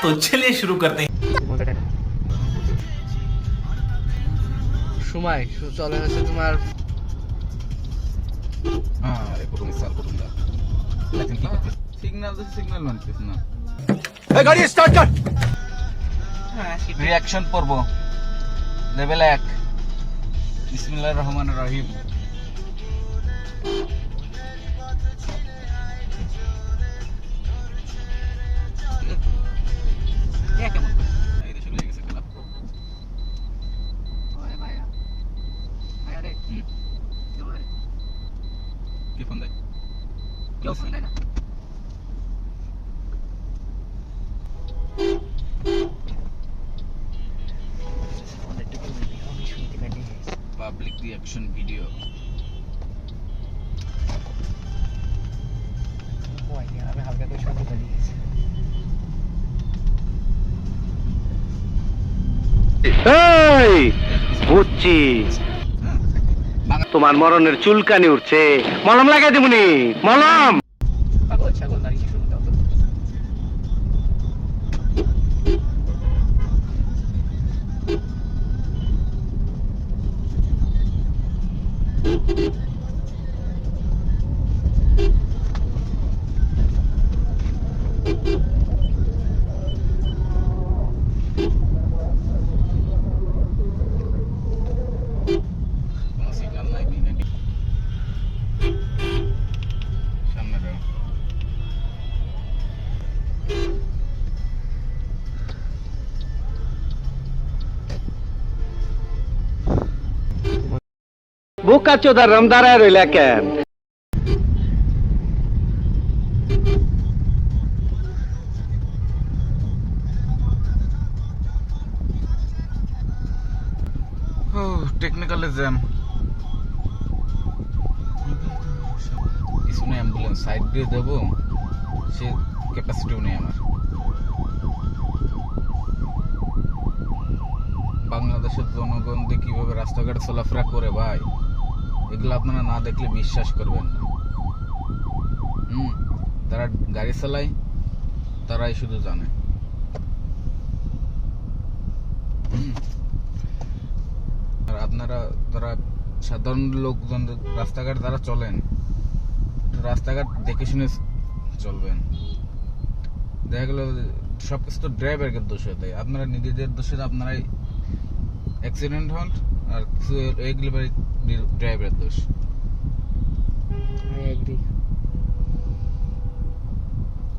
तो चलिए शुरू करते हैं। সময় চলে হচ্ছে তোমার সিগন্যাল মানতেছ না। গাড়ি স্টার্ট কর। রিঅ্যাকশন পড়ব লেভেল 1। বিসমিল্লাহির রহমানির রহিম। কি ফোন দেয়? কেউ ফোন দেয় না। Public reaction video. আমি হালকা করে শুনতে পারি। এই বুঝছি তোমার মরণের চুলকানি উঠছে, মলম লাগাই দেবনি। মলম পাগল ছাগল দাঁড়িয়ে শুনতে দাও তো। সিগন্যাল নাই নাকি? সামনে দাও। বোকা চোদার রাম দাঁড়ায় রইলা কেন? Technical jam. পিছনে অ্যাম্বুলেন্স সাইড দিয়ে দেবো, সে ক্যাপাসিটিও নেই আমার। বাংলাদেশের জনগণ দিয়ে কিভাবে রাস্তাঘাটে চলাফেরা করে ভাই, এগুলো আপনারা না দেখলে বিশ্বাস করবেন না। তারা গাড়ি চালায়, তারাই শুধু জানে। আর আপনারা যারা সাধারণ লোকজন রাস্তাঘাট যারা চলেন, রাস্তাঘাট দেখে শুনে চলবেন। দেখা গেল সবকিছু তো ড্রাইভারকে দোষ হতে, আপনারা নিজেদের দোষে আপনারাই অ্যাক্সিডেন্ট হন, আর কিছু এগুলো ড্রাইভারের দোষ।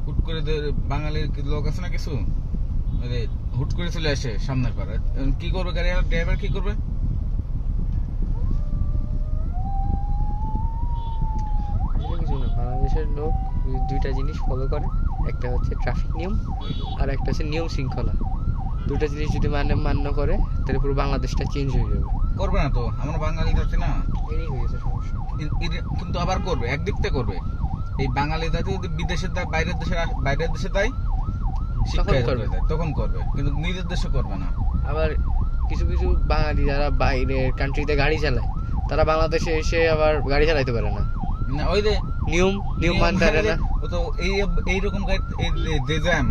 হুট করে বাঙালির লোক আছে না কিছু, হুট করে চলে আসে সামনের পারে, কি করবে গাড়ি ড্রাইভার কি করবে? বাংলাদেশের লোক দুইটা জিনিস ফলো করে, একটা হচ্ছে ট্রাফিক নিয়ম আর একটা হচ্ছে নিয়ম শৃঙ্খলা। দুইটা জিনিস যদি মান্য করে তাহলে পুরো বাংলাদেশটা চেঞ্জ হয়ে যাবে। করবে না তো, আমরা বাঙালি জাতি না, এই হয়েছে সমস্যা। কিন্তু আবার করবে, একদিক থেকে করবে। এই বাঙালি জাতি যদি বিদেশের বাইরের দেশে দেয় তখন করবে, কিন্তু নিজের দেশে করবে না। আবার কিছু কিছু বাঙালি যারা বাইরের কান্ট্রিতে গাড়ি চালায়, তারা বাংলাদেশে এসে আবার গাড়ি চালাইতে পারে না। ওই যে নিয়ম মানতে পারে না। ও তো এইরকম গাড়ি, যে জ্যাম,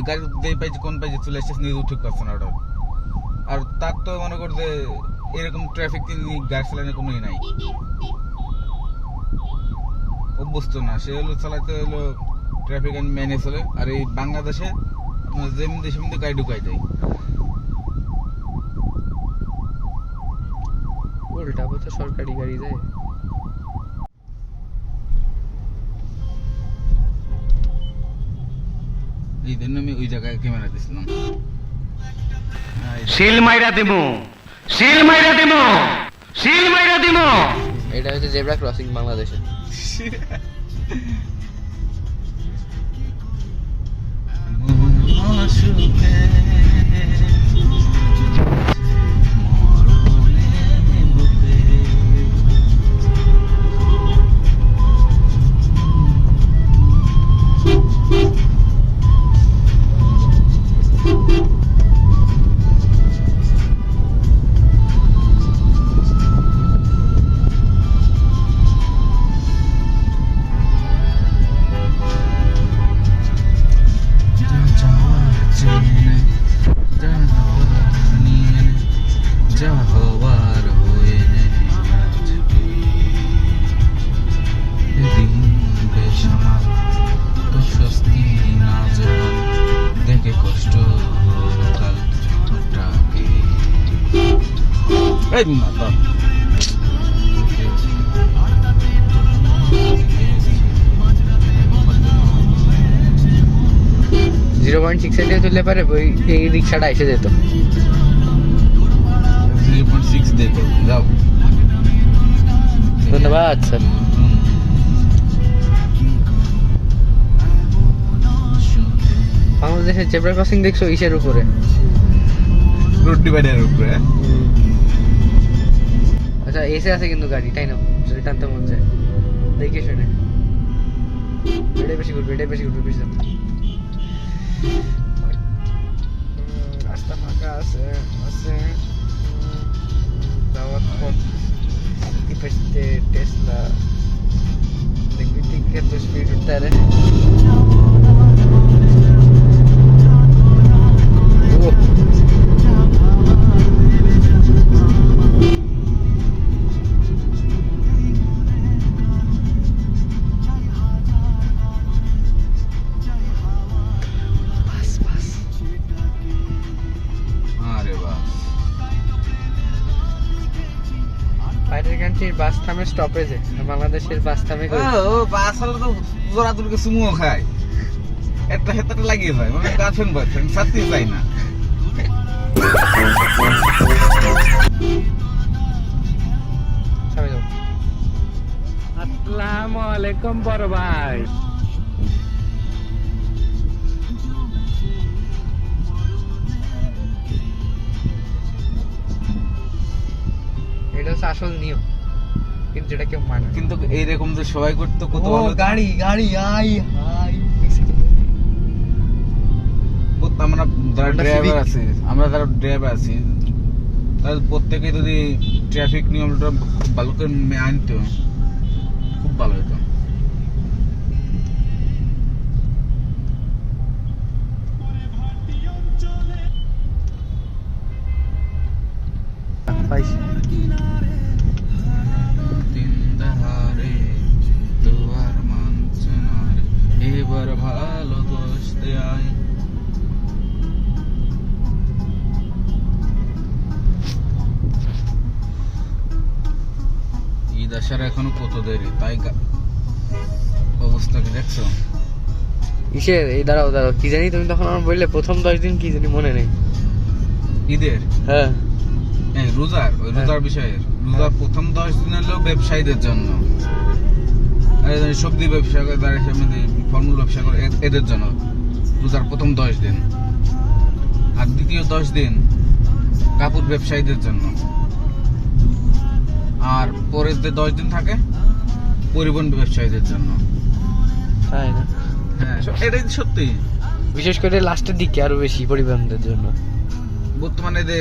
গাড়ি যে পাইছে কোন পাইছে চলে আসছে, নিজেও ঠিক পাচ্ছে না ওটা। আর তার তো মনে করছে এরকম ট্রাফিক গাড়ি চালানোর কোনো নাই, অভ্যস্ত না। সে হলো চালাতে হলো ট্রাফিক আইন মেনে চলে। আর এই বাংলাদেশে আপনার যেমনি সেমনি গাড়ি ঢুকাই দেয়। উল্টা তো সরকারি গাড়ি যায়। এই জন্য আমি ওই জায়গায় ক্যামেরা দিছিলাম। সিল মাইরা দিমু, সিল মাইরা দিমু, সিল মাইরা দিমু। এটা হচ্ছে জেব্রা ক্রসিং বাংলাদেশে। এই মাথা 0.6 দিয়ে তুললে পারে ওই এই রিক্সাটা এসে যেত। 3.6 দেখো যাও। ধন্যবাদ স্যার। বাংলাদেশের জেব্রা ক্রসিং দেখছো ইসের উপরে, রোড ডিভাইডারের উপরে। আচ্ছা এসে আছে কিন্তু গাড়ি, তাই না? যদি টানতে মন যায় দেখে শুনে। এটাই বেশি ঘুরবে, এটাই বেশি ঘুরবে, বেশি যাবে। রাস্তা ফাঁকা আছে আছে যাওয়ার পর ইফেস্টে টেসলা দেখবি ঠিক এত স্পিড উঠতে আরে। আরে বাহ, বাইরের কান্ট্রির বাস থামে স্টপেজে, বাংলাদেশের বাস থামে কই? ও বাস হলে তো জোড়া দুটোকে সুমো খায়, একটা হেতাটা লাগিয়ে যায়, মানে গার্লফ্রেন্ড বয়ফ্রেন্ড সাথে যায় না। সামনে যাও। আসসালামু আলাইকুম বড় ভাই। এটা হচ্ছে আসল নিয়ম, কিন্তু যেটা কেউ মানে না। কিন্তু এইরকম যে সবাই করতো কত ও ভালো হতো। গাড়ি গাড়ি আই হাই আমরা যারা Honda ড্রাইভার Civic। আছি, আমরা যারা ড্রাইভার আছি, তাহলে প্রত্যেকে যদি ট্রাফিক নিয়মটা ভালো করে মানতো খুব ভালো হতো। পাইছি। দিন দাহারে দুয়ার মানছে না রে, এবার ভালো দোষতে আয়। ঈদ আসার এখনো কত দেরি, তাই অবস্থা কি দেখছো? ইসের এই দাঁড়াও দাঁড়াও, কি জানি তুমি তখন আমার বললে প্রথম 10 দিন কি জানি মনে নেই। ঈদের হ্যাঁ এই রোজার, ওই রোজার বিষয়ে, রোজার প্রথম 10 দিন হলো ব্যবসায়ীদের জন্য, আর এই সবজি ব্যবসা করে তারা সেমনি ফলমূল ব্যবসা করে এদের জন্য রোজার প্রথম 10 দিন, আর দ্বিতীয় 10 দিন কাপড় ব্যবসায়ীদের জন্য, আর পরের যে 10 দিন থাকে পরিবহন ব্যবসায়ীদের জন্য। তাই না? হ্যাঁ এটাই সত্যি। বিশেষ করে লাস্টের দিকে আরো বেশি পরিবহনদের জন্য। বর্তমানে যে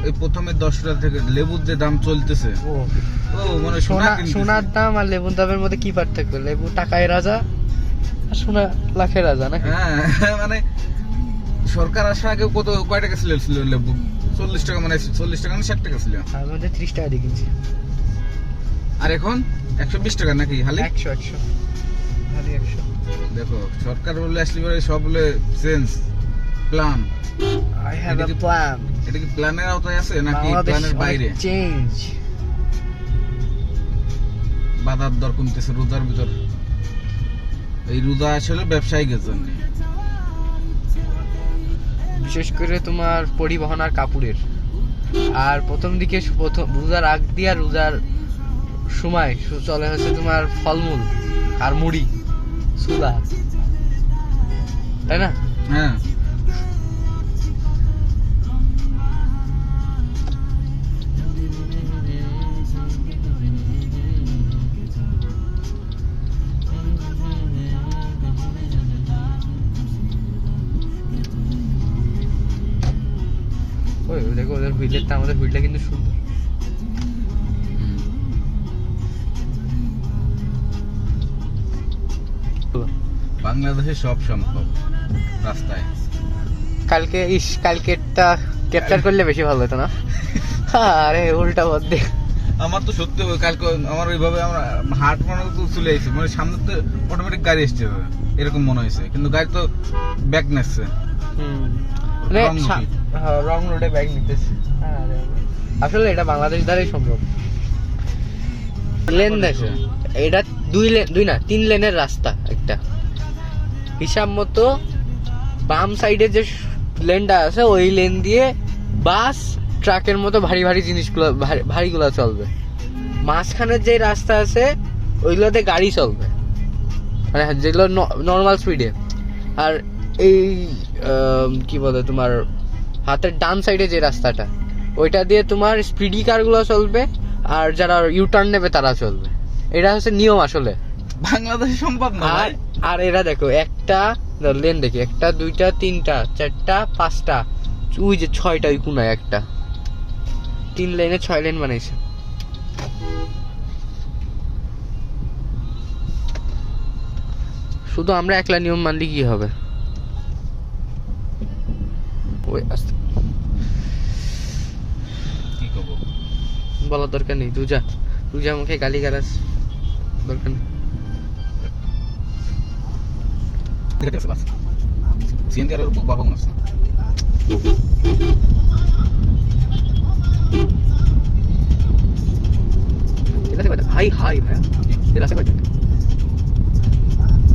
এই প্রথমে 10 টাকা থেকে লেবুর যে দাম চলতেছে, ও ও মানে সোনা কিনতেছে। সোনার দাম আর লেবুর দামের মধ্যে কি পার্থক্য? লেবু টাকায় রাজা আর সোনা লাখের রাজা নাকি? হ্যাঁ মানে সরকার আসার আগে কয় টাকা ছিল লেবু? 40 টাকা, মানে 40 টাকা না 60 টাকা ছিল, আর মধ্যে 30 টাকা দিয়ে কিনছি। আর এখন 120 টাকা নাকি হালি? 100 হালি 100। দেখো সরকার বলে আসলে পরে সব বলে চেঞ্জ প্ল্যান। আই হ্যাভ এটা আ কি- প্ল্যান। এটা কি প্ল্যানের আওতায় আছে নাকি প্ল্যানের বাইরে? চেঞ্জ। বাজার দর কমতেছে রোজার ভিতর, এই রোজা আসলে ব্যবসায়িকের জন্য। বিশেষ করে তোমার পরিবহন আর কাপড়ের। আর প্রথম দিকে রোজার আগ দিয়ে আর রোজার সময় চলে হচ্ছে তোমার ফলমূল আর মুড়ি সুলা, তাই না? হ্যাঁ ওই দেখো ওদের হুইলেরটা, আমাদের হুইলটা কিন্তু সুন্দর। বাংলাদেশে সব সম্ভব রাস্তায়। কালকেরটা ক্যাপচার করলে বেশি ভালো হতো না? আরে উল্টা বদ্দে। আমার তো সত্যি কালকে আমার ওইভাবে আমরা হাট মনে তো চলে আসছি, মানে সামনে তো অটোমেটিক গাড়ি আসছে এরকম মনে হয়েছে, কিন্তু গাড়ি তো ব্যাক নিচ্ছে মানে রংমুখী। রং রোডে ব্যাগ নিতেছে। আসলে এটা বাংলাদেশ দ্বারাই সম্ভব। লেন দেখো, এটা 3 লেনের রাস্তা। একটা হিসাব মতো বাম সাইডে যে লেনটা আছে ওই লেন দিয়ে বাস ট্রাকের মতো ভারী ভারী জিনিসগুলো ভারীগুলো চলবে। মাঝখানের যে রাস্তা আছে ওইগুলোতে গাড়ি চলবে, মানে যেগুলো নর্মাল স্পিডে। আর এই কি বলে তোমার হাতের ডান সাইডে যে রাস্তাটা ওইটা দিয়ে তোমার স্পিডি কারগুলো চলবে, আর যারা ইউটার্ন নেবে তারা চলবে। এটা হচ্ছে নিয়ম আসলে। বাংলাদেশে সম্ভব না ভাই। আর এরা দেখো, একটা লেন দেখি, 1 2 3 4 5টা, ওই যে 6টা ওই কোনায় একটা, 3 লেনে 6 লেন বানাইছে। শুধু আমরা একলা নিয়ম মানলে কি হবে? ওই আস্তে কি করবো? বলার দরকার নেই, তুই যা মুখে গালি গালাস দরকার নেই। দেখতে আছে বাস সিএনজি আর বাবা মনে আছে। এটা দেখো, হাই হাই ভাই, এটা আছে কয়টা?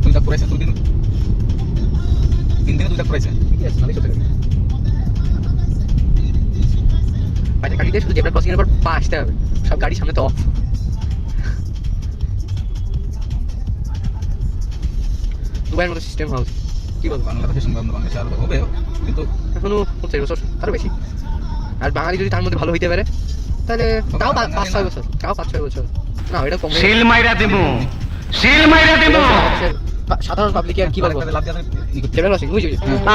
তুই তা করেছিস তুই 3 দিনে তুই তা করেছিস। ঠিক আছে, নালে চলতে গেল। বাইরে গাড়ি দিয়ে শুধু জেব্রা ক্রসিং এর পর পা আসতে হবে, সব গাড়ি সামনে তো অফ। দুবাইয়ের মতো সিস্টেম হাউস কি বলবো, বাংলাদেশের সম্ভব না, বাংলাদেশে আরো হবে কিন্তু এখনো 45 বছর আরো বেশি। আর বাঙালি যদি তার মধ্যে ভালো হইতে পারে তাহলে তাও 5-6 বছর, তাও 5-6 বছর না, এটা কম। সিল মাইরা দিমু, সিল মাইরা দিমু। সাধারণ পাবলিক আর কি বলবো, লাভ দিয়ে জেব্রা ক্রসিং বুঝি।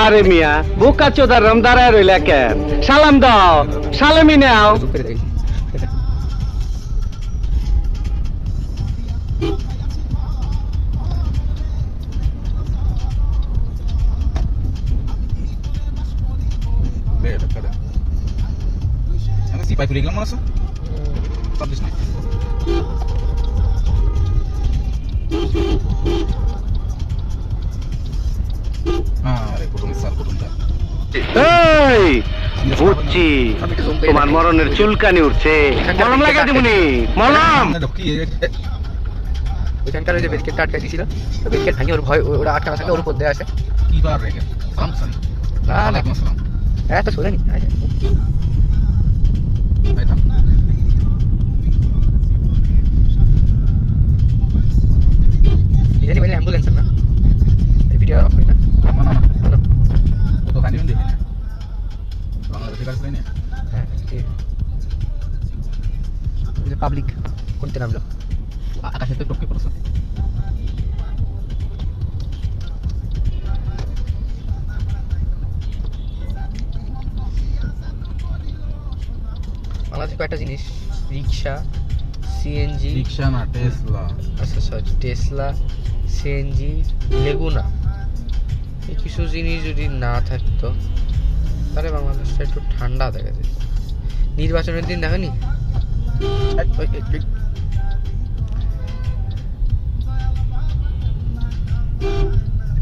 আরে মিয়া বোকা চোদার রাম দাঁড়ায় রইলা কেন? সালাম দাও, সালামি নাও। করে দেখি বের করে আমি সিপাই তুলে গেলাম মনে আছে পাবলিশ নাই। আরে কুটুম সাল কুটুমটা এই বুঝছি, তোমার মরণের চুলকানি উঠছে। মলম লাগা দিমুনি, মলম। কি ওইখানকার ওই যে বেলকেটটা আটকে দিয়েছিল, তো বেলকেট ভাঙে ওর ভয়, ওরা আটকানো থাকে, ওর উপর দিয়ে আসে। কি বার রেখে সামসান না না, ওয়ালাইকুম আসসালাম। এত সোজা নি। ভাই থাম জানি বলে অ্যাম্বুলেন্স না, এই ভিডিও অফ করি না। না না তো খানি দেখি না বাংলাদেশে কাজ নাই না। হ্যাঁ ঠিক, পাবলিক করতে নামলো আকাশে তো টপকে পড়ছে। বাংলাদেশে কয়েকটা জিনিস, রিক্সা, সিএনজি, রিকশা না টেসলা, আচ্ছা সরি টেসলা, সিএনজি, লেগুনা, এই কিছু জিনিস যদি না থাকতো তাহলে বাংলাদেশটা একটু ঠান্ডা দেখা যেত। নির্বাচনের দিন দেখনি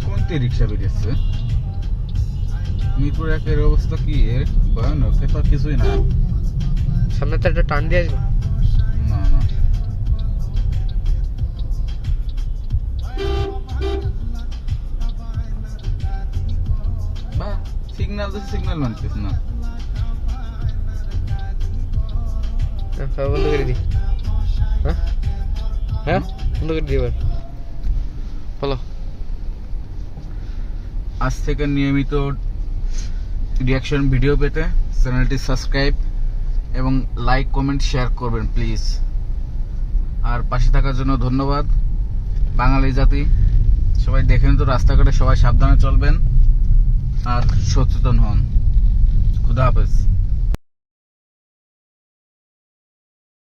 কোনটি রিকশা বেরিয়েছে? মিরপুর একের অবস্থা কি এর ভয়ানক, এ তো আর কিছুই না। সামনে তো একটা টান দিয়ে আসবে। না না বা সিগন্যাল তো সিগন্যাল মানতেছ না। সব বন্ধ করে দিই। হ্যাঁ হ্যাঁ বন্ধ করে দিই এবার। বলো, আজ থেকে নিয়মিত রিঅ্যাকশন ভিডিও পেতে চ্যানেলটি সাবস্ক্রাইব এবং লাইক কমেন্ট শেয়ার করবেন প্লিজ। আর পাশে থাকার জন্য ধন্যবাদ। বাঙালি জাতি সবাই দেখেন তো, রাস্তাঘাটে সবাই সাবধানে চলবেন আর সচেতন হন। খুদা হাফেজ।